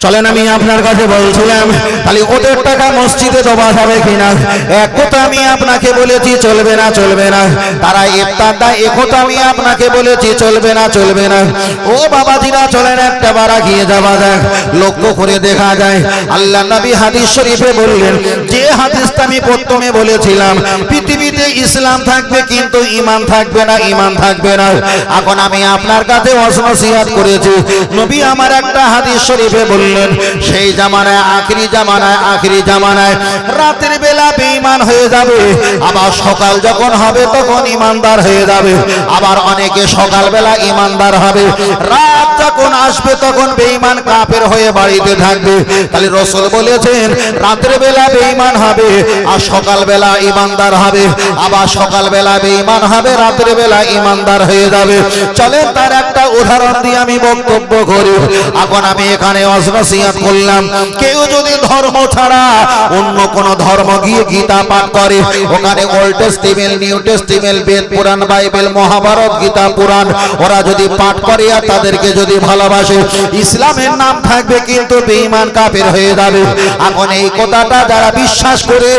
চলেন আমি আপনার কাছে বলছিলাম তাহলে ওদের টাকা মসজিদে দেওয়া যাবে কিনা? এক কথা আমি আপনাকে বলেছি চলবে না, চলবে না। তারা ইফতার দেয়, এ কথা আমি আপনাকে বলেছি চলবে না, চলবে না। ও বাবাজিরা চলেন একটা বার এগিয়ে যাওয়া যাক। লক্ষ্য করে দেখা যায় আল্লাহ নবী হাদিস শরীফে বললেন, যে হাদিসটা আমি প্রথমে বলেছিলাম, পৃথিবীতে ইসলাম থাকবে কিন্তু ঈমান থাকবে না, ঈমান থাকবে না। এখন আমি আপনার কাছে ওয়াসিয়াত করেছি, নবী আমার একটা হাদিস শরীফে বললেন, সেই জামানায় আখিরি জামানায়, আখিরি জামানায় রাতের বেলা বেঈমান হয়ে যাবে, আবার সকাল যখন হবে তখন ঈমানদার হয়ে যাবে। আবার অনেকে সকালবেলা ঈমানদার হবে, রাত যখন আসবে তখন বেঈমান কাফের হয়ে বাড়িতে থাকবে। তাহলে রাসূল বলেছেন রাতের বেলা বেঈমান হবে আর সকালবেলা ঈমানদার হবে, আবার সকালবেলা বেঈমান হবে, রাতের বেলা ঈমানদার হয়ে যাবে। চলেন তার একটা উদাহরণ দিয়ে আমি বক্তব্য করি। এখন আমি এখানে ওয়াসিয়াত করলাম, কেউ যদি ধর্ম ছাড়া অন্য কোন ধর্ম গিয়ে গীতা পাঠ করে, ওখানে ওল্ড টেস্টিমেন্ট, নিউ টেস্টিমেন্ট, বেদ পুরাণ, বাইবেল, মহাভারত, গীতা, পুরাণ ওরা যদি পাঠ করে আর তাদেরকে যদি ভালোবাসে, ইসলামের নাম থাকবে কিন্তু বেঈমান কাফের হয়ে যাবে। এখন এই কথাটা যারা বিশ্বাস করে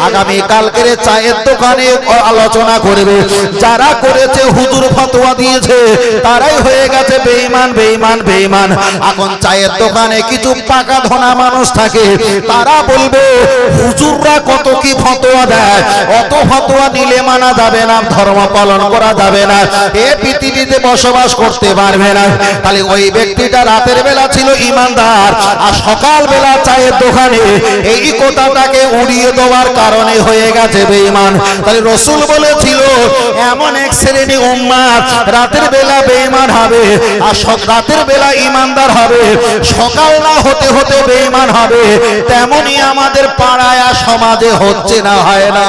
আগামী কালকের চায়ের দোকানে আলোচনা করবে, যারা করেছে হুজুর ফতোয়া দিয়েছে তারাই হয়ে গেছে বেঈমান, বেঈমান, বেঈমান। এখন চায়ের দোকানে কিছু পাকা ধনা মানুষ থাকে, তারা বলবে হুজুররা কত কি ফতোয়া দেয়, অত ফতোয়া নিলে মানা যাবে না, ধর্ম পালন করা যাবে না, এ পৃথিবীতে বসবাস করতে পারবে না। তাহলে ওই ব্যক্তিটা রাতের বেলা ছিল ঈমানদার আর সকাল বেলা চায়ের দোকানে এই কথাটাকে উড়িয়ে দেওয়ার কারণে হয়ে গেছে বেঈমান। তাহলে রাসূল বলেছিল এমন এক শ্রেণী উম্মত রাতের বেলা বেঈমান হবে আর রাতের বেলা ঈমানদার হবে, সকাল না হতে হতে বেঈমান হবে। তেমনি আমাদের পাড়ায় আর সমাজে হচ্ছে না, হয় না?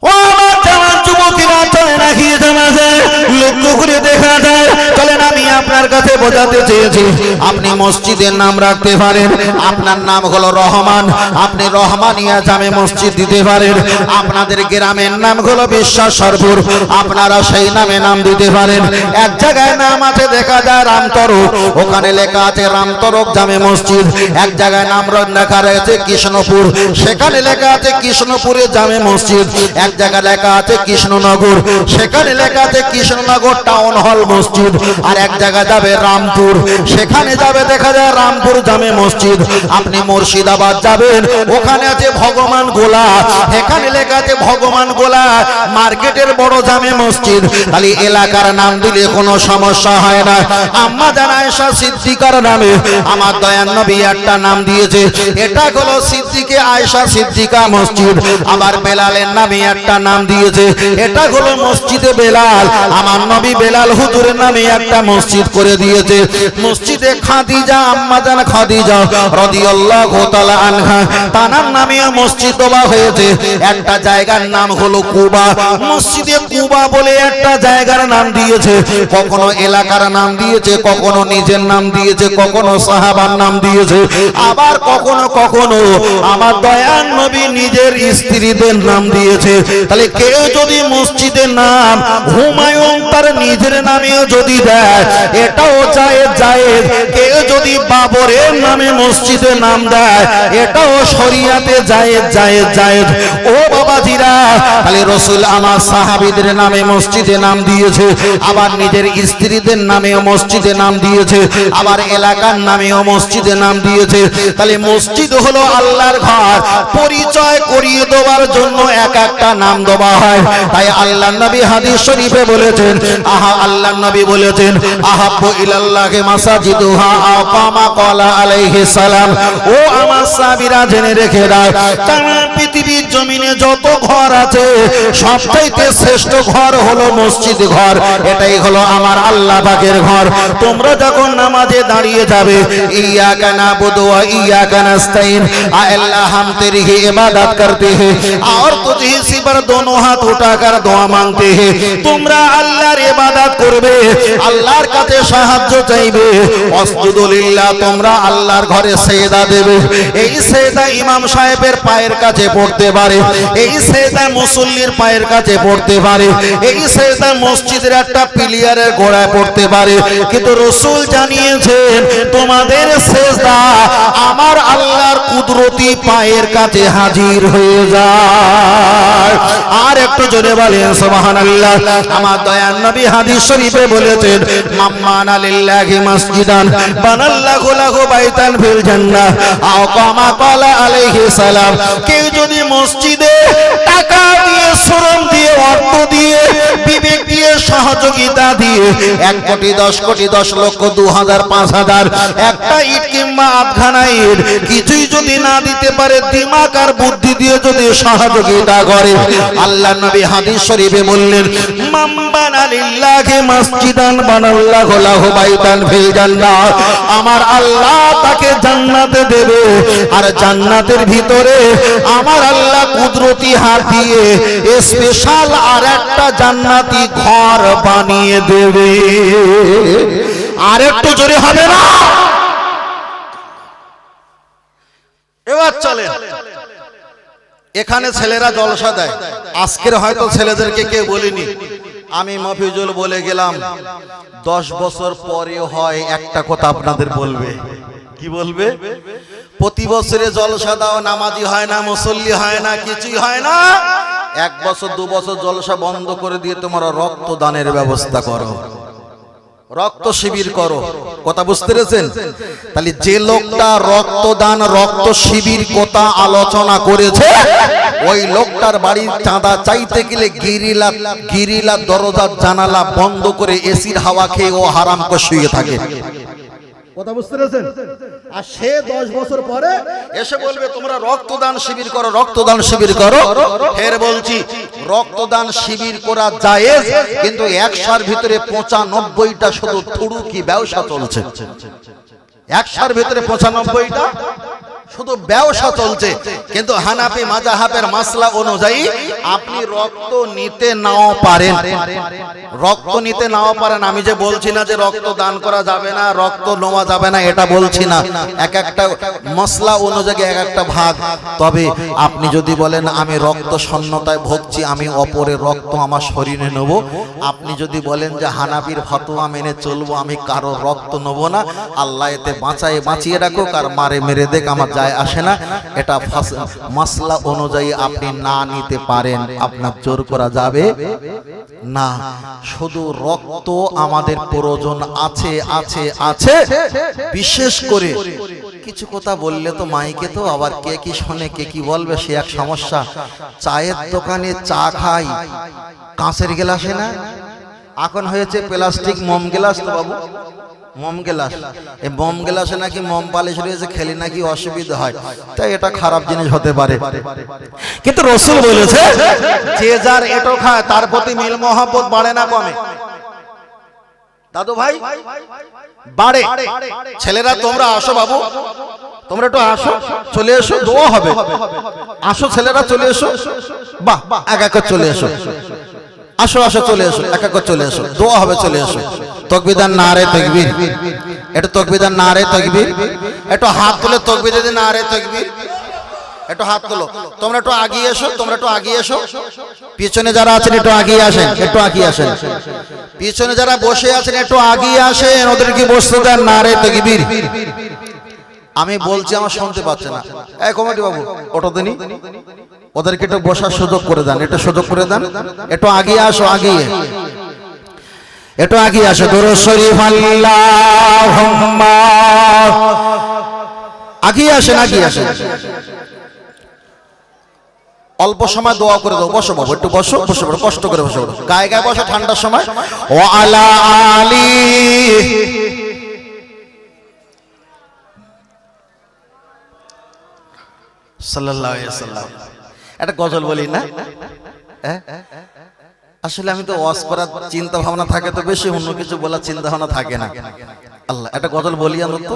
ও আমার জামান যুবকেরা চলেন এগিয়ে যাওয়া যায়, লক্ষ্য করে দেখা যায়। চলেন আমি আপনার কাছে বোঝাতে চেয়েছি, আপনি মসজিদের নাম রাখতে পারেন, আপনার নাম হলো রহমান, আপনি রহমানিয়া জামে মসজিদ দিতে পারেন। আপনাদের গ্রামের নাম হলো বিশ্বাসরপুর, আপনারা সেই নামে নাম দিতে পারেন। এক জায়গায় নাম আছে দেখা যায় রামতরক, ওখানে লেখা আছে রামতরক জামে মসজিদ। এক জায়গায় নাম লেখা রয়েছে কৃষ্ণপুর, সেখানে লেখা আছে কৃষ্ণপুরে জামে মসজিদ। এক জায়গায় লেখা আছে কৃষ্ণনগর, সেখানে লেখা আছে কৃষ্ণনগর টাউন হল মসজিদ। আর এক জায়গা যাবে রামপুর, সেখানে যাবে দেখা যায় রামপুর জামে মসজিদ। আপনি মুর্শিদাবাদ যাবেন, ওখানে আছে ভগবান গোলা, এখানে লেখা আছে ভগবান গোলা মার্কেটের বড় জামে মসজিদ। তাহলে এলাকার নাম দিলে কোনো সমস্যা হয় না। আম্মা জান আয়েশা সিদ্দিকার নামে আমার দয়ার নবী একটা নাম দিয়েছে, এটা হলো সিদ্দিকে আয়েশা সিদ্দিকা মসজিদ। আবার বেলালের নামে একটা নাম দিয়েছে, এটা হলো মসজিদে বেলাল। আমার নবী বেলাল হুজুরের নামে একটা মসজিদ করে দিয়েছে, মসজিদে খাদিজা, আম্মা জান খাদিজা রাদিয়াল্লাহু তাআলা আনহা তানার নামে মসজিদ দেওয়া হয়েছে। একটা জায়গার নাম হলো কুবা, মসজিদে কুবা বলে একটা জায়গার নাম দিয়েছে। কখনো এলাকার নাম দিয়েছে, কখনো নিজের নাম দিয়েছে, কখনো সাহাবার নাম দিয়েছে, আবার কখনো কখনো আমার দয়ার নবী নিজের স্ত্রীদের নাম দিয়েছে। তাহলে কেউ যদি মসজিদের নাম হুমায়ুন তার নিজের নামেও যদি দেয় এটাও জায়েজ, জায়েজ। কেউ যদি বাবরের নামে মসজিদের নাম দেয় এটাও শরিয়াতে জায়েজ, জায়েজ, জায়েজ। ও বাবাজিরা, তাহলে রাসূল আমার সাহাবীদের নামে মসজিদে নাম দিয়েছে, আবার নিজের স্ত্রীদের নামেও মসজিদে নাম দিয়েছে, আবার এলাকার নামেও মসজিদে নাম দিয়েছে। তাহলে মসজিদ হলো আল্লাহর ঘর, পরিচয় করিয়ে দেওয়ার জন্য এক একটা নাম দেওয়া হয়। তাই আল্লাহর নবী হাদিস শরীফে বলেছেন, আল্লাহর নবী বলেছেন আহাব্বু ইলাল্লাহি মাসাজিদুহা আকামা ক্বালা আলাইহিস সালাম। ও আমার সাহাবীরা জেনে রেখে দাও, তামাম পৃথিবীর জমিনে যত ঘর আছে সবচাইতে শ্রেষ্ঠ ঘর হলো মসজিদ ঘর। এটাই হলো আমার আল্লাহ পাকের ঘর। তোমরা যখন নামাজে দাঁড়িয়ে যাবে, ইয়্যাকা নাবুদু ওয়া ইয়্যাকা নাস্তাইন, আল্লাহ हम तेरी ही इबादत करते हैं और तुझे सिवा दोनों हाथ उठाकर दुआ मांगते हैं। তোমরা আল্লাহর ইবাদত করবে, আল্লাহর কাছে সাহায্য চাইবে, ওয়াসজুদু লিল্লাহ, তোমরা আল্লাহর ঘরে সেজদা দেবে। এই সেজদা ইমাম সাহেবের পায়ের কাছে পড়তে পারে, এই সেজদা মুসল্লির পায়ের কাছে পড়তে পারে, এই সেজদা মসজিদের একটা পিলিয়ারের গোড়ায় পড়তে পারে, কিন্তু রাসূল জানিয়েছেন তোমাদের সেজদা আমার আল্লাহর কুদরতি পায়ের কাছে হাজির হয়ে যায়। আর একটু জোরে বলেন সুবহানাল্লাহ। আমার দয়ার নবী হাদিস শরীফে বলেছেন, মাম্মানা লিল্লাহি মাসজিদান বানাল্লাহু লাহু বাইতান ফিল জান্নাহ আও কামা ক্বালা আলাইহিস সালাম। কেউ যদি মসজিদে টাকা দিয়ে, শ্রম দিয়ে, অর্থ দিয়ে, বিবেক দিয়ে, সহযোগিতা দিয়ে 1 কোটি 10 কোটি 10 লক্ষ 2000 5000 একটা ইট কিংবা আধখানা ইট কিছুই যদি না দিতে পারে, দিমাগ আর বুদ্ধি দিয়ে যদি সহযোগিতা করে, আল্লাহ নবী হাদিস শরীফে বললেন, মান বানা লিল্লাহি মাসজিদান বানাল্লাহু লাহু বাইতান ফিল জান্নাহ, আমার আল্লাহ তাকে জান্নাতে দেবে, আর জান্নাতের ভিতরে আমার আল্লাহ কুদরতি হাত দিয়ে স্পেশাল আর একটা জান্নাতি ঘর বানিয়ে দেবে। আর একটু জোরে হবে না? এবার চলে, এখানে ছেলেরা জলসা দেয়। আজকের হয়তো ছেলেদেরকে কেউ বলিনি, আমি মফিজুল বলে গেলাম, 10 বছর পরে হয় একটা কথা আপনাদের বলবে। কি বলবে? প্রতি বছরে জলসা দাও, নামাজি হয় না, মুসল্লি হয় না, কিছুই হয় না, 1 বছর 2 বছর জলসা বন্ধ করে দিয়ে তোমরা রক্তদানের ব্যবস্থা করো, রক্ত শিবির করো। কথা বুঝতে পেরেছেন? তাহলে যে লোকটা রক্তদান, রক্ত শিবির কথা আলোচনা করেছে, ওই লোকটার বাড়ির চাঁদা চাইতে গেলে গিরিলা দরজা জানালা বন্ধ করে এসির হাওয়া খেয়ে ও হারাম করে শুয়ে থাকে। কথা বুঝতে পেরেছেন? আর সে 10 বছর পরে এসে বলবে তোমরা রক্তদান শিবির করো, রক্তদান শিবির করো। ফের বলছি, রক্তদান শিবির করা জায়েজ, কিন্তু 100-র ভিতরে 95টা শুধু থুড়ুকি ব্যবসা চলছে। 100-র ভিতরে 95টা শুধু ব্যবসা চলছে। কিন্তু হানাফি মাযহাবের মাসলা অনুযায়ী আপনি রক্ত নিতে নাও পারেন, রক্ত নিতে নাও পারেন। আমি যে বলছি না যে রক্ত দান করা যাবে না, রক্ত নেওয়া যাবে না, এটা বলছি না। এক একটা মাসলা অনুযায়ী এক একটা ভাগ। তবে আপনি যদি বলেন আমি রক্ত শূন্যতায় ভুগছি, আমি অপরের রক্ত আমার শরীরে নেব, আপনি যদি বলেন যে হানাফির ফতোয়া মেনে চলবো, আমি কারো রক্ত নেব না, আল্লাহ এতে বাঁচিয়ে রাখুক আর মারে মেরে দেখ, আমার যায় আসে না, এটা মাসলা অনুযায়ী আপনি না নিতে পারেন, আপনার জোর করা যাবে না। শুধু রক্ত আমাদের প্রয়োজন আছে আছে আছে। বিশেষ করে কিছু কথা বললে তো মাইকে তো আবার কে কি শোনে, কে কি বলবে, সে এক সমস্যা। চায়ের দোকানে চা খাই, কাঁচের গ্লাসে না, এখন হয়েছে প্লাস্টিক মোম গ্লাস। তো বাবু মোম গ্লাস, এই মোম গ্লাসে নাকি মোম পালিশ রয়েছে, খেলে নাকি অসুবিধা হয়, তাই এটা খারাপ জিনিস হতে পারে। কিন্তু রাসূল বলেছে যে যার এটো খায় তার প্রতি মিল মহব্বত বাড়ে না কমে? দাদু ভাই বাড়ে। ছেলেরা তোমরা আসো, বাবু তোমরা একটু আসো, চলে এসো, দোয়া হবে। আসো ছেলেরা, চলে এসো। বাহ, এক এক চলে এসো, আসো আসো, চলে এসো, এক এক চলে এসো, দোয়া হবে, চলে এসো। তাকবীর, নারে তাকবীর, একটু তাকবীর, নারে তাকবীর, একটু হাত তুলে তাকবীর দিন, নারে তাকবীর, একটু হাত তুলো। তোমরা একটু আগিয়ে এসো, তোমরা একটু আগিয়ে এসো। পিছনে যারা আছেন একটু আগিয়ে আসেন, একটু আগিয়ে আসেন। পিছনে যারা বসে আছেন একটু আগিয়ে আসেন, ওদেরকে বসতে দেন, নারে তাকবীর। আমি বলছি আমার শুনতে পাচ্ছে না। এই কমিটি বাবু ওটা দেনি, ওদেরকে একটু বসার সুযোগ করে দেন, একটু সুযোগ করে দেন। একটু আগিয়ে আসো, আগিয়ে একটু আগিয়ে আসো। দরুদ শরীফ আল্লাহুম্মা, আগিয়ে আসেন, আগিয়ে আসেন। অল্প সময় দোয়া করে দাও। বসো বাবু, একটু বসো, বসে পড়ো, কষ্ট করে বসে পড়ো, গায়ে গায়ে বসো, ঠান্ডার সময়। ওয়া আলা আলি সাল্লাল্লাহু আলাইহি ওয়াসাল্লাম। একটা গজল বলি না? আসলে আমি তো ওয়াজ করার চিন্তা ভাবনা থাকে তো বেশি, অন্য কিছু বলার চিন্তা ভাবনা থাকে না। আল্লাহ, একটা গজল বলি আমরা তো।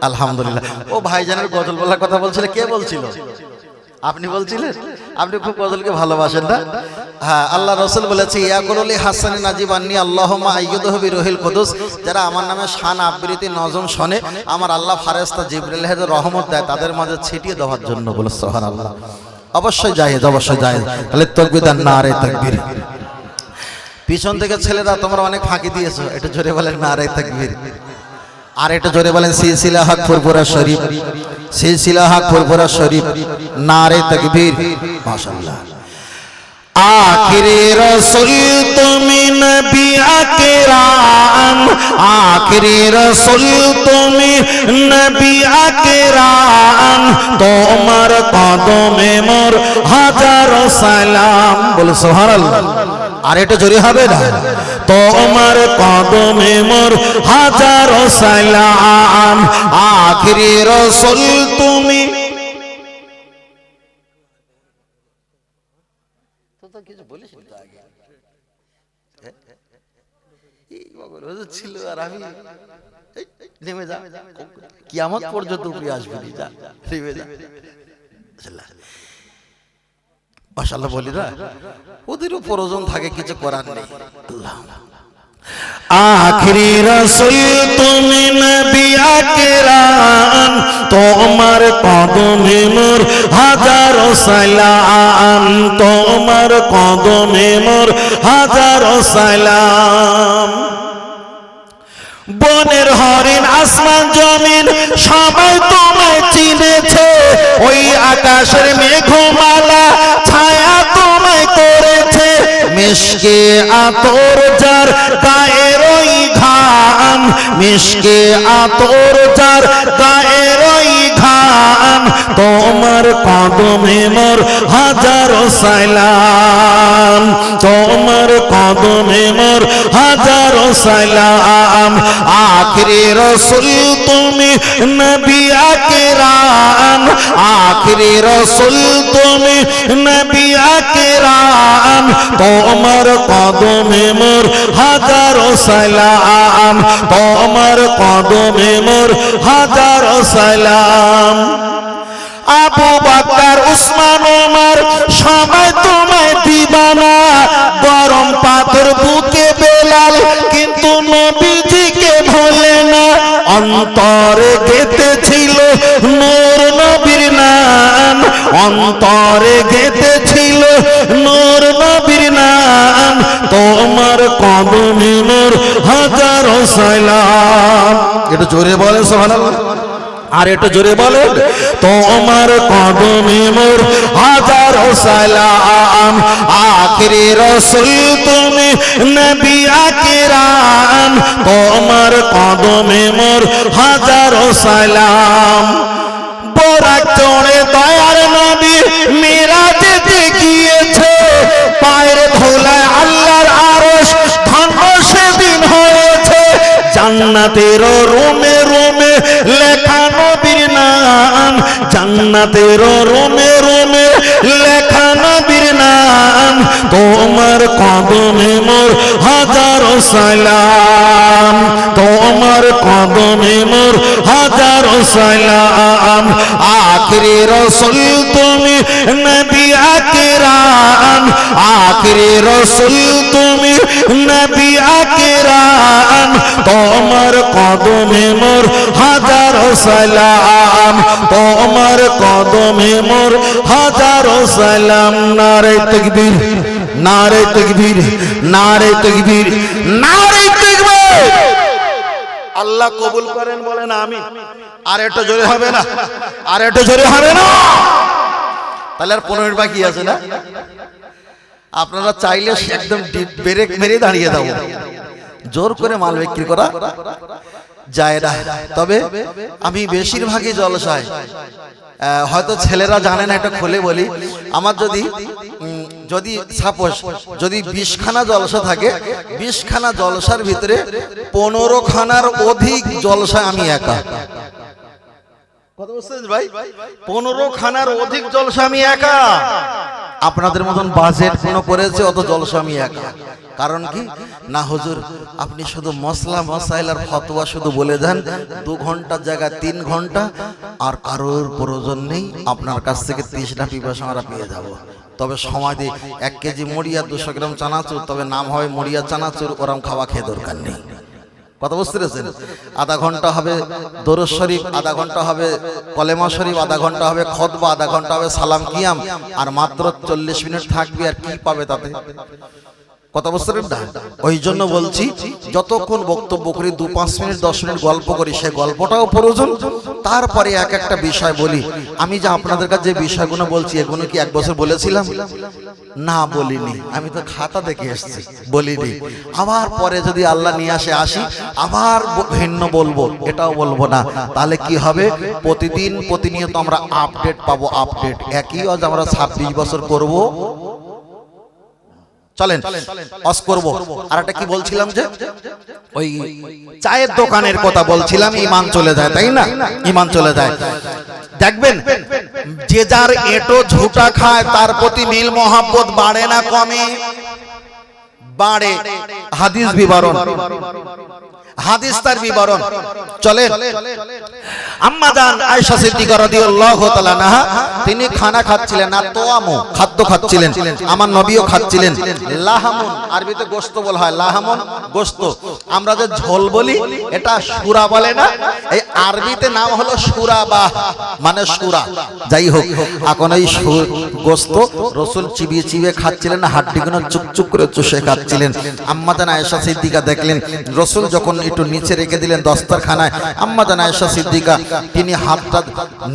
আলহামদুলিল্লাহ। ও ভাইজানের গজল বলার কথা বলছিল, কে বলছিল? আপনি বলছিলেন? আপনি খুব গজলকে ভালোবাসেন না? হ্যাঁ, আল্লাহ রাসূল বলেছে ইয়াকুলুলি হাসানি নাজিবান্নি আল্লাহুম্মা আইয়ুদহু বিরুহিল কুদুস, যারা আমার নামে শান আবৃত্তি নজম শোনে আমার আল্লাহ ফেরেশতা জিবরিল হের রহমত দেয় তাদের মাঝে ছিটিয়ে দেওয়ার জন্য। বলে সুবহানাল্লাহ। অবশ্যই জায়েজ, অবশ্যই জায়েজ। তাহলে তাকবীর আর নারে তাকবীর। পিছন থেকে ছেলেরা তোমরা অনেক ফাঁকি দিয়েছো, একটু জোরে বলেন নারে তাকবীর। আর একটু জোরে বলেন সিলসিলা হক ফুরফুরা শরীফ, সিলসিলা হক ফুরফুরা শরীফ, নারে তাকবীর। মাশাআল্লাহ। आखिरी रसूल तुमी नबी अकराम, आखिरी रसूल तुमी नबी अकराम, तोमर कदमे मोर हाजारो सलाम। बोलो सुबहानाल्लाह। আর একটু জোরে হবে না? তোমার কদমে মোর হাজারো সালাম, আখিরি রাসূল তুমি। তো কিছু বলিস না আগে এই বগর ছিল আর আমি নেমে যা, কিয়ামত পর্যন্ত উপরে আসবে না, যা নেমে যা। মাশাআল্লাহ বলি না, ওদেরও প্রয়োজন থাকে, কিছু করার নেই। আল্লাহ। आखिरी रसूल तुमी नबी अकराम, तोमर कदमे मोर हाजारो सलाम, तोमर कदमे मोर हाजारो सलाम। বনের হরিণ আসমান জমিন সবাই তোমায় চিনেছে, ওই আকাশের মেঘমালা ছায়া তোমায় করেছে, মিশকে আতর যার গায়ের ওই ঘাম, মিশকে আতর যার গায়ের ওই ঘাম, তোমার কদমে মোর হাজারো সালাম, তোমার কদমে মোর হাজারো সালাম। आखिरी रसूल तुमी नबी अकराम, आखिरी रसूल तुमी नबी अकराम, तोमर कदमे मोर हाजारो सलाम, तोमर कदमे मोर हाजारो सलाम। আবু বকর উসমান ওমর সবাই তোমায় দিবানা, গরম পাথর বুকে বেলাল কিন্তু নবীজিকে ভোলে না, অন্তরে গেঁথেছিল নূর নবীর নাম, অন্তরে গেঁথেছিল নূর নবীর নাম, তোমার কদমে মোর হাজারো সালাম। একটু জোরে বলে সুবহানাল্লাহ। আর একটু জোরে বলেন, তোমার কদমে মোর হাজারো সালাম, আখিরি রাসূল তুমি নবী আকরাম, তোমার কদমে মোর হাজারো সালাম। বোরাক চড়ে দয়ার নবী মিরাজে গিয়েছে, পায়ের ধুলায় আল্লাহর আরশ ধন্য সেদিন হয়েছে, জান্নাতের রুমে রুমে লেখা নবীর নাম, জান্নাতের রুমে রুমে লেখা নবীর নাম, তোমার কদমে মোর হাজারো সালাম, তোমার কদমে মোর হাজারো সালাম। আখিরি রাসূল তুমি নবী আকরাম, আখিরি রাসূল তুমি নবী আকরাম, তোমার কদমে মোর হাজারো সালাম, তোমার কদমে মোর হাজারো সালাম। নারে তাকবীর, নারে তাকবীর, নারে তাকবীর, নারে তাকবীর। আল্লাহ কবুল করেন, বলেন আমিন। আর একটু জোরে হবে না? আর একটু জোরে হবে না? তাহলে আর 15 মিনিট বাকি আছে না? আপনারা চাইলে একদম ব্রেক মেরে দাঁড়িয়ে দাও, জোর করে মাল বিক্রি করা যায় না। তবে আমি বেশিরভাগই জলসায়, হয়তো ছেলেরা জানে না, এটা খুলে বলি, আমার যদি সাপোজ যদি 20 খানা জলসা থাকে, 20 খানা জলসার ভিতরে 15 খানার অধিক জলসায় আমি একা। কথা বুঝছেন ভাই? 15 খানার অধিক জলসা আমি একা। আপনাদের মতন বাজেট কোনো করেছে, অত জলসা আমি একা। কারণ কি না হুজুর, আপনি শুধু মশলা মশাইল আর ফতোয়া শুধু বলে দেন, 2 ঘন্টার জায়গায় 3 ঘন্টা, আর কারোর প্রয়োজন নেই, আপনার কাছ থেকে 30টা পিপাসা আমরা পেয়ে যাব। তবে সময় দিয়ে 1 কেজি মুড়ি আর 200 গ্রাম চানাচুর, তবে নাম হবে মুড়িয়া চানাচুর, ওরম খাওয়া খেয়ে দরকার নেই। কথা বুঝতে পেরেছেন? আধা ঘন্টা হবে দরুদ শরীফ, আধা ঘন্টা হবে কলেমা শরীফ, আধা ঘন্টা হবে খুতবা, আধা ঘন্টা হবে সালাম কিয়াম, আর মাত্র 40 মিনিট থাকবে, আর কি পাবে তাতে? কথা বুঝতে পারেন না? ওই জন্য বলছি যতক্ষণ বক্তব্য করি 2-5 মিনিট 10 মিনিট গল্প করি, সেই গল্পটাও প্রয়োজন। তারপরে এক একটা বিষয় বলি। আমি যে আপনাদের কাছে যে বিষয়গুলো বলছি, এগুলো কি 1 বছর বলেছিলাম? না, বলিনি। আমি তো খাতা দেখে এসেছি, বলিনি। আবার পরে যদি আল্লাহ নিয়ে আসে আসি, আবার ভিন্ন বলবো, এটাও বলবো না। তাহলে কি হবে? প্রতিদিন প্রতিনিয়ত আমরা আপডেট পাবো, আপডেট। একই আজ আমরা 26 বছর করব। চলেন অস করব। আর একটা কি বলছিলাম, যে ওই চায়ের দোকানের কথা বলছিলাম, ঈমান চলে যায়, তাই না? ঈমান চলে যায়। দেখবেন যে যার এটো ঝুটা খায় তার প্রতি মিল মোহাব্বত বাড়ে না কমে? বাড়ে। হাদিস বিবরণ, হাদিস তার বিবরণ। চলেন আম্মা জান আয়েশা সিদ্দিকা রাদিয়াল্লাহু তাআলা আনহা, তিনি খানা খাচ্ছিলেন, না তোয়ামু, খাদ্য খাচ্ছিলেন। আমার নবীও খাচ্ছিলেন। লাহামুন, আরবিতে গোশত বলা হয়, লাহামুন গোশত। আমরা যে ঝোল বলি এটা সুরা বলে না, এই আরবিতে নাম হলো সুরাবাহ, মানে সুরা। যাই হোক, এখন এই গোশত রাসূল চিবিয়ে চিবিয়ে খাচ্ছিলেন, হাড্ডিগুলো চুকচুক করে চুষে খাচ্ছিলেন। আম্মা জান আয়েশা সিদ্দিকা দেখলেন রাসূল যখন একটু নিচে রেখে দিলেন দস্তরখানায়, আম্মা জান আয়েশা সিদ্দিকা তিনি হাতটা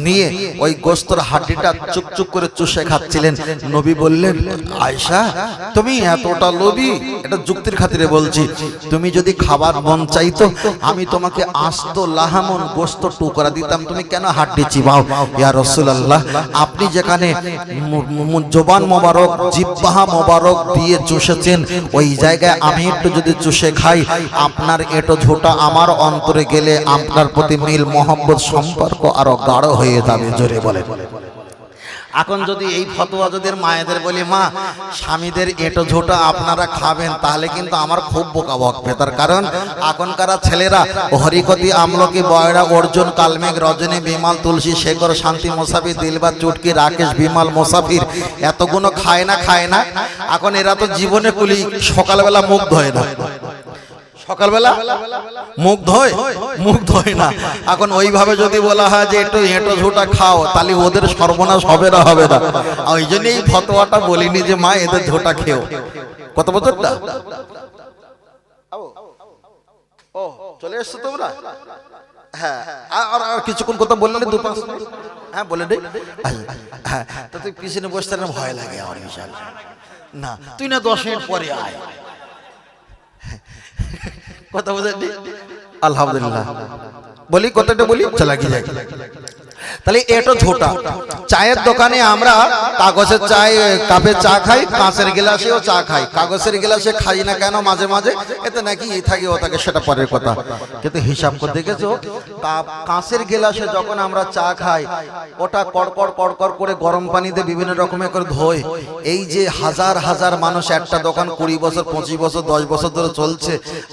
নিয়ে ওই গোশতের হাড্ডিটা চুকচুক করে চুষে খাচ্ছিলেন। নবী বললেন, আয়েশা তুমি এতটা লোভী? এটা যুক্তির খাতিরে বলছি। তুমি যদি খাবার মন চাইতো, আমি তোমাকে আস্ত লাহামন গোশত টুকরা দিতাম, তুমি কেন হাড্ডি চিবাও? ইয়া রাসূলুল্লাহ, আপনি যেখানে জবান মোবারক, জিহ্বা মোবারক দিয়ে চুষেছেন, ওই জায়গায় আমি একটু যদি চুষে খাই, আপনার এটো ঝোটা আমার অন্তরে গেলে আপনার প্রতি মিল মোহাম্মদ সম্পর্ক আরো গাঢ় হয়ে যাবে। জোরে বলে। এখন যদি এই ফতোয়া যদি মায়েদের বলি, মা স্বামীদের এটো ঝোটা আপনারা খাবেন, তাহলে কিন্তু আমার খুব বোকা বকবে। তার কারণ এখনকার ছেলেরা হরিকতি, আমলকি, বয়রা, অর্জুন, কালমেঘ, রজনী, বিমাল, তুলসী, শেখর, শান্তি, মোসাফির, দিলবার, চুটকি, রাকেশ, বিমাল, মোসাফির এতগুলো খায় না। এখন এরা তো জীবনে কুলি সকালবেলা মুখ ধোয় না, সকালবেলা মুখ ধোয় না। এখন ওইভাবে যদি বলা হয় যে একটু এঁটো ঝোটা খাও, তাহলে ওদের সর্বনাশ হবে না। ওই জন্য এই ফতোয়াটা বলিনি যে মা এদের ঝোটা খেও। কত বছরটা ও চলে এসছো তোমরা? হ্যাঁ, আর কিছুক্ষণ কথা বললে 2-5 মিনিট। হ্যাঁ বলে দে। হ্যাঁ, তো তুই পিছনে বসতে না, ভয় লাগে আমার বিশাল। না তুই না 10 মিনিট পরে আয়। কথা বুঝলি? আলহামদুলিল্লাহ বলি, কথাটা বলি, চলা কি যায়। তাহলে এটা ঝোটা। চায়ের দোকানে আমরা কাগজের চায়, কাপে চা খাই, কাঁচের গ্লাসেও চা খাই। কাগজের গ্লাসে খাই না কেন? মাঝে মাঝে এতে নাকি ই থাকে ও থাকে, সেটা পরের কথা। কিন্তু হিসাব করে দেখেছো, কাঁচের গ্লাসে যখন আমরা চা খাই, ওটা কড়কড় করে গরম পানিতে বিভিন্ন রকমের করে ধোয়। এই যে হাজার হাজার মানুষ, একটা দোকান 20 বছর 25 বছর 10 বছর ধরে চলছে,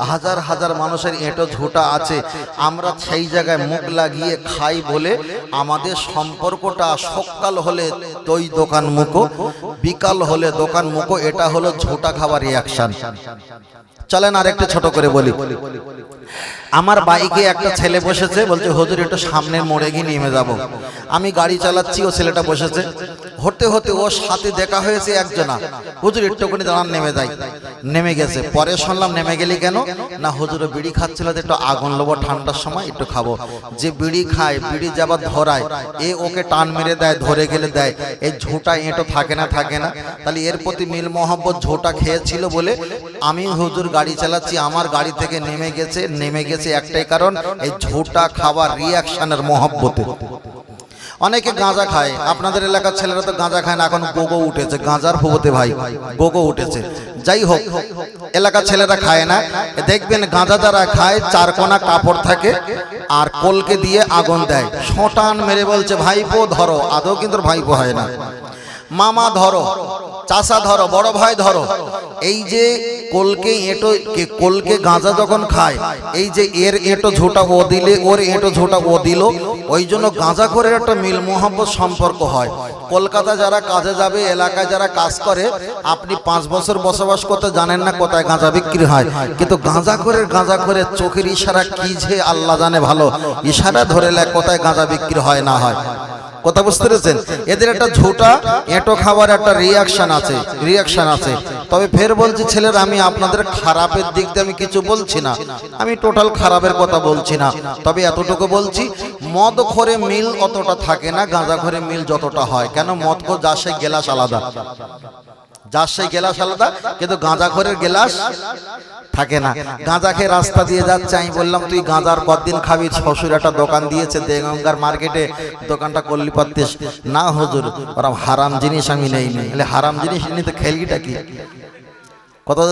হাজার হাজার মানুষের এঁটো ঝোটা আছে। আমরা সেই জায়গায় মুখ লাগিয়ে খাই বলে আমাদের সম্পর্কটা সকাল হলে দই দোকান মুখো, বিকাল হলে দোকান মুখো। এটা হলো ঝোটা খাবার রিয়াকশন। চলেন আর একটু ছোট করে বলি। আমার বাইকে একটা ছেলে বসেছে, বলছে হুজুর একটু সামনের মোড়ে গিয়ে নেমে যাব। আমি গাড়ি চালাচ্ছি, ও ছেলেটা বসেছে। হতে হতে ওর সাথে দেখা হয়েছে একজনা, হুজুর একটুখানি দাঁড়ান, নেমে যাই। নেমে গেছে। পরে শুনলাম নেমে গেলি কেন? না হুজুর বিড়ি খাচ্ছিল, একটু আগুন লোবো, ঠান্ডার সময় একটু খাবো। যে বিড়ি খায়, বিড়ি যাবার ধরায়, এ ওকে টান মেরে দেয়, ধরে গেলে দেয়। এই ঝোটা এঁটো থাকে না। তাহলে এর প্রতি মিল মোহাব্বত ঝোটা খেয়েছিল বলে আমি হুজুর গাড়ি চালাচ্ছি, আমার গাড়ি থেকে নেমে গেছে একটাই কারণ, এই ঝোটা খাবার রিয়াকশনের মোহাব্বতে। অনেকে গাঁজা খায়, আপনাদের এলাকার ছেলেরা তো গাঁজা খায় না, এখন গোগো উঠেছে, গাঁজার ফুবতে ভাই গোগো উঠেছে। যাই হোক, এলাকার ছেলেরা খায় না। দেখবেন গাঁজা যারা খায়, 4 কোনা কাপড় থাকে আর কলকে দিয়ে আগুন দেয়, শটান মেরে বলছে ভাইপো ধরো। আদৌ কিন্তু ভাইপো হয় না, মামা ধরো, চাচা ধরো, বড় ভাই ধরো। এই যে কলকে গাঁজা যখন খায়, এই যে এর এঁটো ঝোটা ও দিলে, ওর এঁটো ঝোটা ও দিল, ওই জন্য গাঁজা করে একটা মিল মোহাম্মত সম্পর্ক হয়। কলকাতা যারা কাজে যাবে, এলাকায় যারা কাজ করে, আপনি 5 বছর বসবাস করতে জানেন না কোথায় গাঁজা বিক্রি হয়, কিন্তু গাঁজা করে চোখের ইশারা কি যে আল্লাহ জানে ভালো, ইশারা ধরে লেখ কোথায় গাঁজা বিক্রি হয় না হয়। কথা বুঝতে পেরেছেন? এদের একটা ঝোটা এঁটো খাবার একটা রিয়াকশন আছে। তবে ফের বলছি ছেলেরা, আমি আপনাদের খারাপের দিক দিয়ে আমি কিছু বলছি না, আমি টোটাল খারাপের কথা বলছি না। তবে এতটুকু বলছি, মদ খোরে মিল অতটা থাকে না, গাঁজা খোরে মিল যতটা হয়। কেন? মদ খোর যার সেই গেলাস আলাদা, কিন্তু গাঁজা খোরের গেলাস থাকে না। গাঁজা খেয়ে রাস্তা দিয়ে যাচ্ছে, আমি বললাম তুই গাঁজার কতদিন খাবি? শ্বশুর একটা দোকান দিয়েছে দেগঙ্গার মার্কেটে, দোকানটা করলি পারতিস না। হুজুর ওরা হারাম জিনিস আমি নেইনি। হারাম জিনিস নিতে খেলগিটা কি? কথা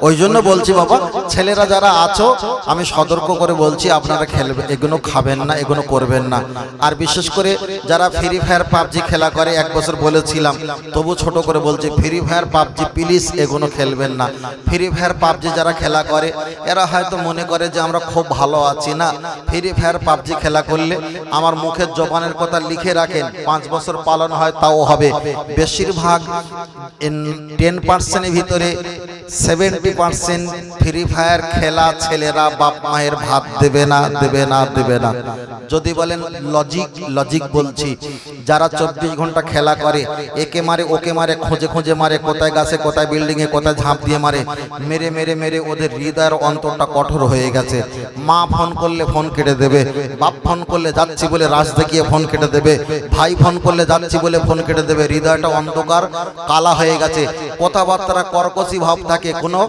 ওই জন্য বলছি বাবা, ছেলেরা যারা আছো আমি সতর্ক করে বলছি, আপনারা খেলবে এগুলো খাবেন না, এগুলো করবেন না। আর বিশেষ করে যারা ফ্রি ফায়ার পাবজি খেলা করে, 1 বছর বলেছিলাম, তবু ছোট করে বলছি, ফ্রি ফায়ার পাবজি প্লিজ এগুলো খেলবেন না। ফ্রি ফায়ার পাবজি যারা খেলা করে এরা হয়তো মনে করে যে আমরা খুব ভালো আছি। না, ফ্রি ফায়ার পাবজি খেলা করলে আমার মুখের জবানের কথা লিখে রাখেন, 5 বছর পালন হয় তাও হবে। বেশিরভাগ 10% ভিতরে 70% ফ্রি ফায়ার খেলা ছেলেরা বাপ মায়ের ভাত দেবে না। যদি বলেন লজিক বলছি, যারা 24 ঘন্টা খেলা করে, একে মারে ওকে মারে, খোঁজে মারে, কোথায় গাছে কোথায় বিল্ডিং এ কোথায় ঝাঁপ দিয়ে মারে, মেরে ওদের হৃদয়ের অন্তরটা কঠোর হয়ে গেছে। মা ফোন করলে ফোন কেটে দেবে, বাপ ফোন করলে যাচ্ছি বলে রাজ দেখিয়ে ফোন কেটে দেবে, ভাই ফোন করলে যাচ্ছি বলে ফোন কেটে দেবে। হৃদয়টা অন্ধকার কালা হয়ে গেছে, কথাবার্তা কর্কশী ভাব থাকে, কোনো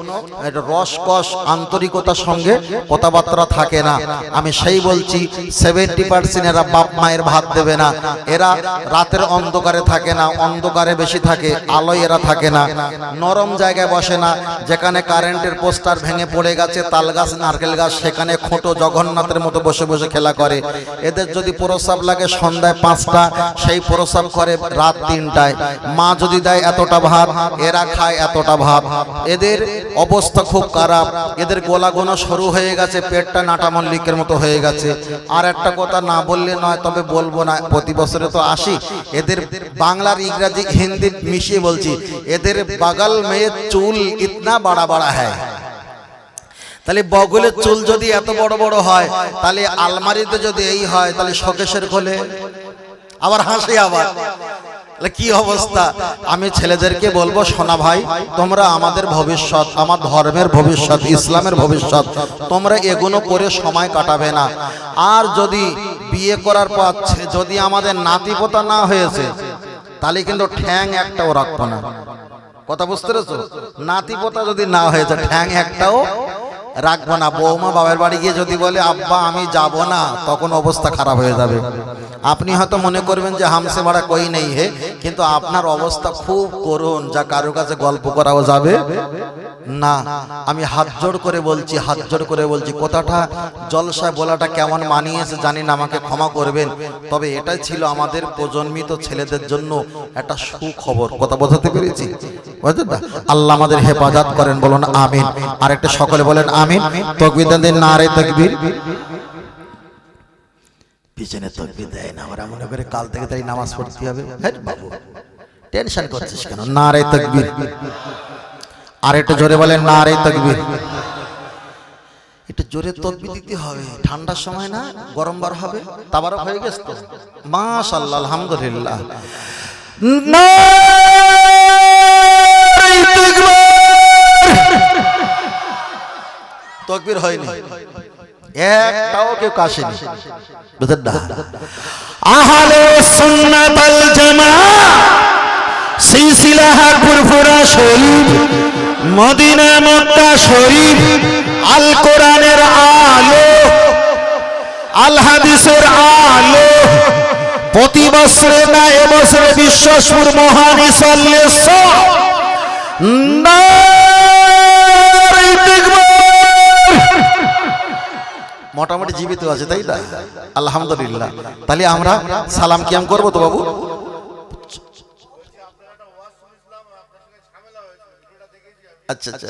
রসকস আন্তরিকতার সঙ্গে কথাবার্তা থাকে না। আমি সেই বলছি, 70% এরা বাপ মায়ের ভাত দেবে না। এরা রাতের অন্ধকারে থাকে না, অন্ধকারে বেশি থাকে, আলোয় এরা থাকে না। নরম জায়গায় বসে না, যেখানে কারেন্টের পোস্টার ভেঙে পড়ে গেছে, তাল গাছ নারকেল গাছ, সেখানে খোঁটো জগন্নাথের মতো বসে খেলা করে। এদের যদি প্রস্রাব লাগে সন্ধ্যায় 5টা, সেই প্রস্রাব করে রাত 3টায়। মা যদি দেয় এতটা ভাত, এরা খায় এতটা ভাত। এদের অবস্থা খুব খারাপ, এদের গোলা গোনা শুরু হয়ে গেছে, পেটটা নাটা মল্লিকের মতো হয়ে গেছে। আর একটা কথা না বললে নয়, তবে বলবো না, প্রতি বছরে তো আসি, এদের বাংলার ইংরাজি হিন্দি মিশিয়ে বলছি, এদের বাগাল মেয়ে চুল ইতনা বড় হ্যায়। তাহলে বগলের চুল যদি এত বড় হয়, তাহলে আলমারিতে যদি এই হয়, তাহলে শোকেশের খোলে আবার হাসি, আবার কি অবস্থা। আমি ছেলেদেরকে বলবো, সোনা ভাই, তোমরা আমাদের ভবিষ্যৎ, আমার ধর্মের ভবিষ্যৎ, ইসলামের ভবিষ্যৎ, তোমরা এগুলো করে সময় কাটাবে না। আর যদি বিয়ে করার পর যদি আমাদের নাতিপোতা না হয়েছে, তাহলে কিন্তু ঠ্যাং একটাও রাখবো না। কথা বুঝতে পেরেছো? নাতিপোতা যদি না হয়েছে, ঠ্যাং একটাও রাখবো না। বৌমা বাবার বাড়ি গিয়ে যদি বলে আব্বা আমি যাব না, তখন অবস্থা খারাপ হয়ে যাবে। আপনি হয়তো মনে করবেন যে হামসে বাড়া কই নেই হে, কিন্তু আপনার অবস্থা খুব করুণ, যা কারো কাছে গল্প করাও যাবে না। আমি হাত জোড় করে বলছি, কথাটা জলসায় বলাটা কেমন মানিয়েছে জানি না, আমাকে ক্ষমা করবেন। তবে এটাই ছিল আমাদের প্রজন্মিত ছেলেদের জন্য একটা সুখবর। কথা বোঝাতে পেরেছি? আল্লাহ আমাদের হেফাজত করেন, বলুন আমিন। আরেকটা সকলে বলেন আমিন। তাকবীর দেন, নারে তাকবীর। পিছনে তাকবীর দেয় না, ওরা মনে করে কাল থেকে তাই নামাজ পড়তে হবে। হ্যাঁ বাবু, টেনশন করছিস কেন? নারে তাকবীর। আর একটু জোরে বলেন নারে তাকবীর। একটু জোরে তাকবীর দিতে হবে, ঠান্ডার সময় না, গরম বার হবে, তাবারক হয়ে গেছে তো, মাশাআল্লাহ, আলহামদুলিল্লাহ। নারে তাকবীর। তাকবীর হয়নি, একটাও কেউ কাশেনি, বুঝলেন না? আহলে সুন্নাত ওয়াল জামাআহ, সিলসিলাহ ফুরফুরা শরীফ, মদিনা মক্কা শরীফ, আল কোরআনের আলো, আল হাদিসের আলো, প্রতি বছরে না এবছরে বিশ্বাসপুর মহান ইসাল্লাহ নারে তাকবীর। মোটামুটি জীবিত আছে, তাই না? আলহামদুলিল্লাহ। তাহলে আমরা সালাম কিয়াম করবো তো বাবু? আচ্ছা আচ্ছা,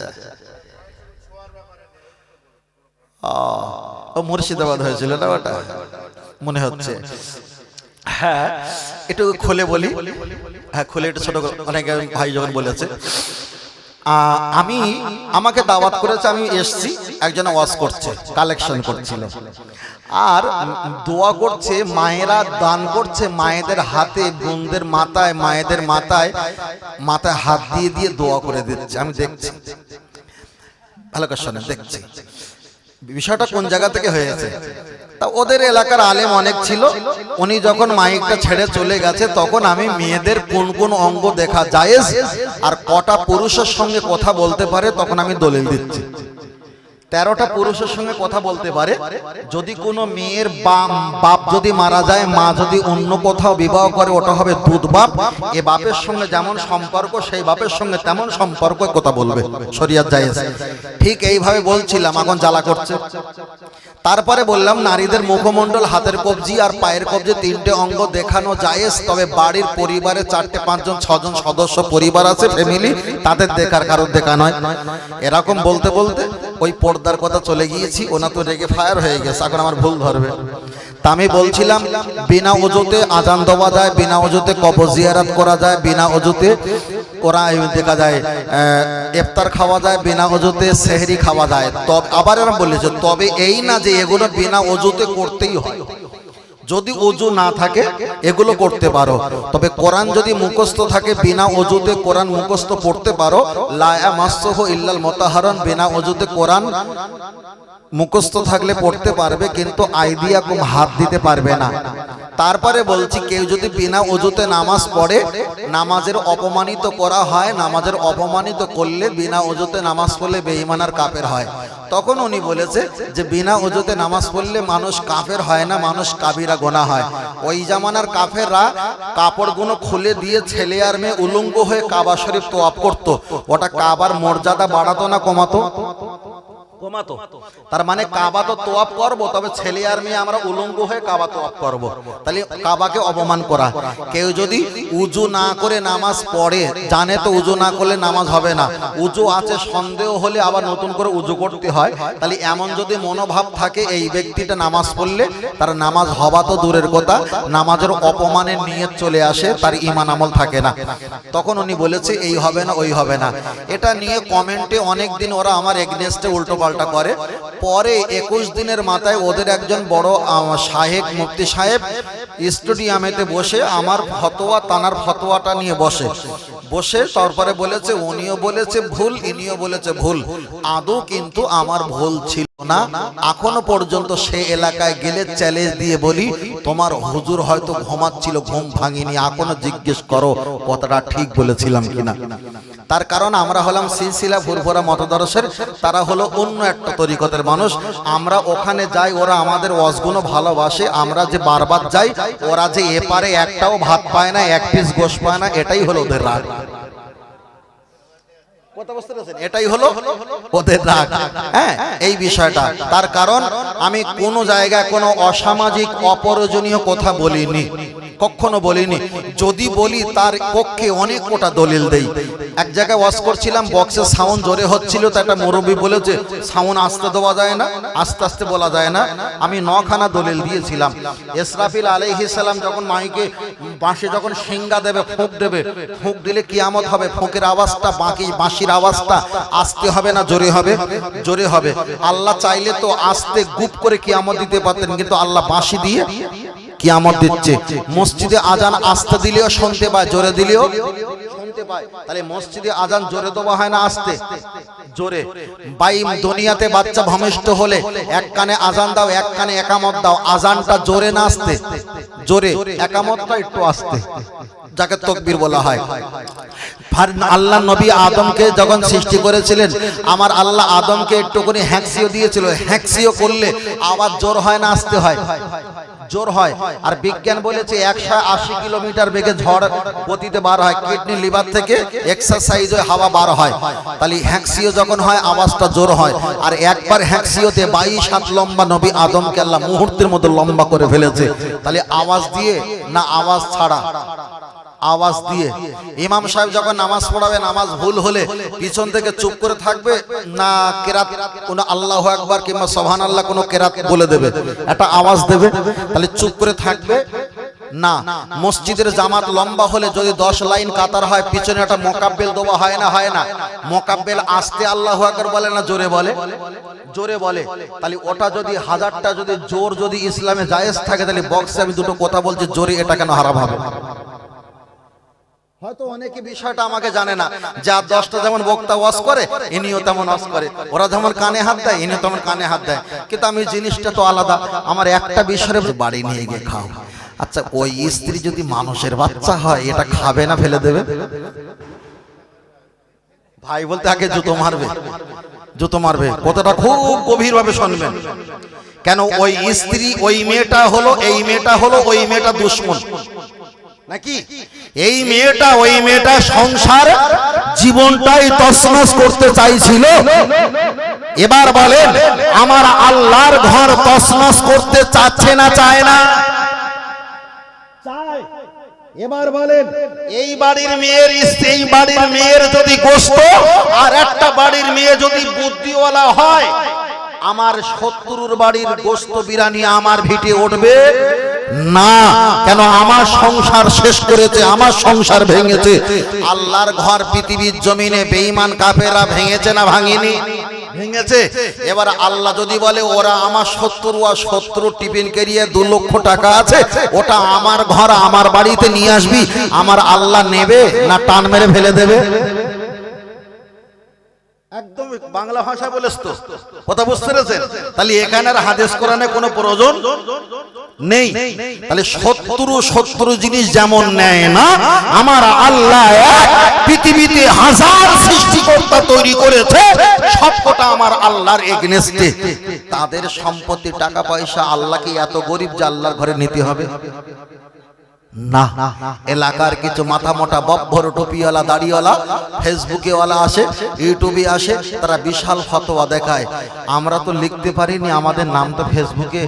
ও মুর্শিদাবাদ হয়েছিল না ওটা, মনে হচ্ছে। হ্যাঁ, একটু খুলে বলি। হ্যাঁ, খুলে একটু ছোট অনেক ভাই যখন বলেছে, আমাকে দাওয়াত করেছে, আমি এসছি, একজন ওয়াজ করছে, কালেকশন করছিল, আর দোয়া করছে, মায়েরা দান করছে, মায়েদের হাতে, বোনদের মাথায়, মায়েদের মাথায় মাথায় হাত দিয়ে দিয়ে দোয়া করে দিচ্ছে। আমি দেখছি, ভালো করে শোনেন, দেখছি বিষয়টা কোন জায়গা থেকে হয়েছে। তা ওদের এলাকার আলেম অনেক ছিল, উনি যখন মাইকটা ছেড়ে চলে গেছে, তখন আমি মেয়েদের কোন কোন অঙ্গ দেখা জায়েজ আর কটা পুরুষের সঙ্গে কথা বলতে পারে, তখন আমি দলিল দিচ্ছি। 13টা পুরুষের সঙ্গে কথা বলতে পারে। যদি কোনো মেয়ের বাপ যদি মারা যায়, মা যদি অন্য কোথাও বিবাহ করে, ওটা হবে দুধ বাপ। এ বাপের সঙ্গে যেমন সম্পর্ক, সেই বাপের সঙ্গে তেমন সম্পর্ক কথা বলবে, শরিয়ত জায়েজ। ঠিক এইভাবে বলছিলাম, এখন জ্বালা করছে। তারপরে বললাম, নারীদের মুখমণ্ডল, হাতের কবজি আর পায়ের কবজি 3টে অঙ্গ দেখানো জায়েজ, তবে বাড়ির পরিবারে 4টে 5জন 6জন সদস্য পরিবার আছে, ফ্যামিলি, তাদের দেখার কারণ দেখা নয়। এরকম বলতে বলতে ওই পর্দার কথা চলে গিয়েছি। ওনা তো রেগে ফায়ার হয়ে গেছে, এখন আমার ভুল ধরবে। তা আমি বলছিলাম, বিনা ওযুতে আজান দেওয়া যায়, বিনা ওযুতে কবর জিয়ারত করা যায়, বিনা ওযুতে ওরা দেখা যায় ইফতার খাওয়া যায়, বিনা ওযুতে সেহরি খাওয়া যায়। তবে আবার এরকম বলেছে, তবে এই না যে এগুলো বিনা ওযুতে করতেই হয়। যদি ওযু না থাকে এগুলো করতে পারো, তবে কোরআন যদি মুখস্থ থাকে, বিনা ওযুতে কোরআন মুখস্থ পড়তে পারো। লা ইয়ামাসসুহু ইল্লাল মুতাহহারুন, বিনা ওযুতে কোরআন মুখস্থ থাকলে পড়তে পারবে, কিন্তু আইদিয়াকুম হাত দিতে পারবে না। তারপরে বলছি, কেউ যদি বিনা ওযুতে নামাজ পড়ে, নামাজের অপমানিত করা হয়, নামাজের অপমানিত করলে বিনা ওযুতে নামাজ পড়লে বেঈমান আর কাফের হয়। তখন উনি বলেছে যে বিনা ওযুতে নামাজ পড়লে মানুষ কাফের হয় না, মানুষ কাবিরা গোনা হয়। ওই জামানার কাফেররা কাপড়গুলো খুলে দিয়ে ছেলে আর মেয়ে উলঙ্গ হয়ে কাবা শরীফ তোয়াফ করত। ওটা কাবার মর্যাদা বাড়াতো না কমাতো? কমাতো। তার মানে কাবা তো তোয়াফ করব, তবে ছেলে আর মেয়ে আমরা উলঙ্গ হয়ে কাবা তোয়াফ করব, তাহলে কাবাকে অপমান করা। কেউ যদি উজু না করে নামাজ পড়ে, জানে তো উজু না করলে নামাজ হবে না, উজু আছে সন্দেহ হলে আবার নতুন করে উজু করতে হয়, তাহলে এমন যদি মনোভাব থাকে, এই ব্যক্তিটা নামাজ পড়লে তার নামাজ হওয়া তো দূরের কথা, নামাজের অপমানের নিয়ত চলে আসে, তার ঈমান আমল থাকে না। তখন উনি বলেছে এই হবে না, ওই হবে না। এটা নিয়ে কমেন্টে অনেক দিন ওরা আমার এগনেস্টে উল্টো পাল্টা করে। পরে 21 দিনের মাথায় ওদের একজন বড় শাহেক, মুফতি সাহেব স্টেডিয়ামেতে বসে আমার ফতোয়া, তানার ফতোয়াটা নিয়ে বসে তারপরে বলেছে, উনিও বলেছে ভুল, ইনিও বলেছে ভুল। আদৌ কিন্তু আমার ভুল ছিল না। এখনো পর্যন্ত সে এলাকায় গেলে চ্যালেঞ্জ দিয়ে বলি, তোমার হুজুর হয়তো ঘুমাচ্ছিল, ঘুম ভাঙিনি, এখনো জিজ্ঞেস করো কথাটা ঠিক বলেছিলাম কিনা। তার কারণ আমরা হলাম সিলসিলা ফুরফুরা মতদর্শের, তারা হলো অন্য একটা তরিকতের মানুষ। আমরা ওখানে যাই, ওরা আমাদের ওয়াজগুলো ভালোবাসে, আমরা যে বারবার যাই, ওরা যে এপারে একটাও ভাত পায় না, এক পিস গোশ পায় না, এটাই হলো ওদের রাগ। এটাই হলো ওদের রাগ। হ্যাঁ, এই বিষয়টা। তার কারণ আমি কোন জায়গায় কোনো অসামাজিক অপ্রয়োজনীয় কথা বলিনি, কখনো বলিনি। যদি বলি তার পক্ষে অনেক কোটা দলিল দেই। এক জায়গায় ওয়াজ করছিলাম, বক্সের সাউন্ড জোরে হচ্ছিল, তো একটা মুরব্বী বলেছে সাউন্ড আস্তে দেওয়া যায় না, আস্তে আস্তে বলা যায় না। আমি 9খানা দলিল দিয়েছিলাম। ইসরাফিল আলাইহিস সালাম যখন মাইকে বাঁশে যখন সিঙ্গা দেবে, ফুঁক দিলে কিয়ামত হবে, ফুঁকের আওয়াজটা বাঁশির আওয়াজটা আস্তে হবে না জোরে হবে? জোরে হবে। আল্লাহ চাইলে তো আস্তে গুপ করে কিয়ামত দিতে পারতেন, কিন্তু আল্লাহ বাঁশি দিয়ে কিয়ামত দিচ্ছে। মসজিদে আজান আস্তে দিলেও শুনতে পায়, জোরে দিলেও শুনতে পায়। তাহলে মসজিদে আজান জোরে দেওয়া হয় না আস্তে? জোরে। ভাই, দুনিয়াতে বাচ্চা ভূমিষ্ঠ হলে এক কানে আজান দাও, এক কানে একামত দাও। আজানটা জোরে না আস্তে? জোরে। একামতটা একটু আস্তে, যাকে তাকবীর বলা হয়। আল্লাহ নবী আদমকে যখন সৃষ্টি করেছিলেন, আমার আল্লাহ আদমকে একটুখানি হ্যাঁকসিও দিয়েছিল। হ্যাঁকসিও করলে আওয়াজ জোর হয় না আস্তে হয়? জোর হয়। আর বিজ্ঞান বলেছে 180 কিলোমিটার বেগে ঝড় গতিতে বার হয়, কিডনি লিভার থেকে এক্সারসাইজ হয়ে হাওয়া বার হয়। তাহলে হ্যাঁকসিও যখন হয় আওয়াজটা জোর হয়। আর একবার হ্যাঁকসিওতে 22 হাত লম্বা নবী আদমকে আল্লাহ মুহূর্তের মধ্যে লম্বা করে ফেলেছে। তাহলে আওয়াজ দিয়ে না আওয়াজ ছাড়া? আওয়াজ দিয়ে। ইমাম সাহেব যখন নামাজ পড়াবে, নামাজ ভুল হলে পিছন থেকে চুপ করে থাকবে না কেরাত, কোন আল্লাহু আকবার কিংবা সুবহানাল্লাহ কোন কেরাত বলে দেবে, একটা আওয়াজ দেবে? তাহলে চুপ করে থাকবে না, মসজিদের জামাত লম্বা হলে যদি 10 লাইন কাতার হয়, পিছনে একটা মোকাব্বেল দেওয়া হয় না? হয় না? মোকাব্বেল আস্তে আল্লাহু আকবার বলে না জোরে বলে? জোরে বলে। তাহলে ওটা যদি 1000টা যদি জোর যদি ইসলামে জায়েজ থাকে, তাহলে বক্সে আমি দুটো কথা বলছি জোরে, এটা কেন হারাম হবে? হয়তো অনেকে বিষয়টা আমাকে জানে না, যা 10টা যেমন বক্তা ওয়াজ করে, ইনিও তেমন ওয়াজ করে, ওরা যেমন কানে হাত দেয়, ইনিও তেমন কানে হাত দেয়, কিন্তু আমি জিনিসটা তো আলাদা। আমার একটা বিষয়ে বাড়ি নিয়ে গিয়ে খাও। আচ্ছা, ওই স্ত্রী যদি মানুষের বাচ্চা হয়, এটা খাবে না ফেলে দেবে? ভাই বলতে আগে জুতো মারবে, জুতো মারবে। কথাটা খুব গভীর ভাবে শুনবেন। কেন ওই স্ত্রী, ওই মেয়েটা হলো, এই মেয়েটা হলো, ওই মেয়েটা দুশমন নাকি? এই মেয়েটা, ওই মেয়েটা সংসার জীবনটাই তছনছ করতে চাইছিল। এবার বলেন, আমার আল্লাহর ঘর তছনছ করতে চাচ্ছে না চায় না? চায়। এবার বলেন, এই বাড়ির মেয়ের, এই বাড়ির মেয়ের যদি গোশত আর একটা বাড়ির মেয়ে যদি বুদ্ধিওয়ালা হয়, আমার শত্রুর বাড়ির গোশত বিরানি আমার ভিটে উঠবে না। কেন? আমার সংসার শেষ করেছে, আমার সংসার ভেঙেছে। আল্লাহর ঘর পৃথিবীর জমিনে বেঈমান কাফেররা ভেঙেছে না ভাঙেনি? ভেঙেছে। এবার আল্লাহ যদি বলে ওরা আমার শত্রু, আর শত্রু টিফিন কেরিয়ে 2 লক্ষ টাকা আছে, ওটা আমার ঘর আমার বাড়িতে নিয়ে আসবি, আমার আল্লাহ নেবে না টান মেরে ফেলে দেবে? একদম বাংলা ভাষা বলেছ তো, কথা বুঝতে পেরেছেন? তাহলে এখানে আর হাদিস কোরআনে কোনো প্রয়োজন নেই। তাহলে শত্রু জিনিস যেমন নেয় না, আমার আল্লাহ পৃথিবীতে 1000 সৃষ্টিকর্তা তৈরি করেছে, সবকটা আমার আল্লাহর এগেনস্টে। তাদের সম্পত্তি, টাকা পয়সা আল্লাহকে এত গরিব যে আল্লাহর ঘরে নিতে হবে না। এলাকার কিছু মাথা মোটা বব্বর টুপিওয়ালা দাড়িওয়ালা ফেসবুকে ওয়ালা আসে, ইউটিউবে আসে, তারা বিশাল ফতোয়া দেখায়। আমরা তো লিখতে পারিনি, আমাদের নাম তো ফেসবুকে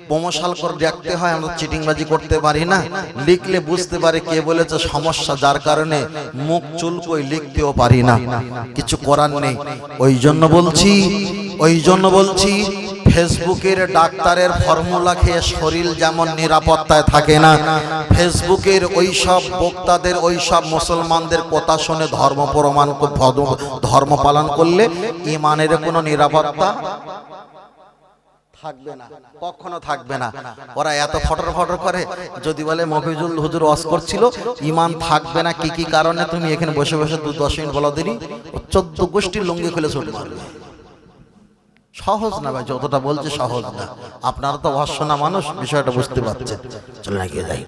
প্রমোশন করে রাখতে হয়, আমরা চিটিংবাজি করতে পারি না। লিখলে বুঝতে পারে কে বলেছে, সমস্যা, যার কারণে মুখ চুলকোই লিখতেও পারি না, কিছু করার নেই। ওই জন্য বলছি ফেসবুকের ডাক্তারের ফর্মুলা খেয়ে শরীর যেমন নিরাপত্তায় থাকে না, ফেসবুকের ওই সব বক্তাদের, ওই সব মুসলমানদের কথা শুনে ধর্ম পালন করলে ইমানের কোনো নিরাপত্তা থাকবে না, কখনো থাকবে না। ওরা এত ফটর করে, যদি বলে মফিজুল হুজুর ওয়াজ করছিল, ঈমান থাকবে না। কি কি কারণে? তুমি এখানে বসে বসে 2-10 মিনিট বলা দিলি, 14 গোষ্ঠীর লুঙ্গি খুলে ছুট মারবে। সহজ না ভাই, যতটা বলছে সহজ না। আপনারা তো ভাষ্য না মানুষ, বিষয়টা বুঝতে পারছেন। চলে না গিয়ে যাই।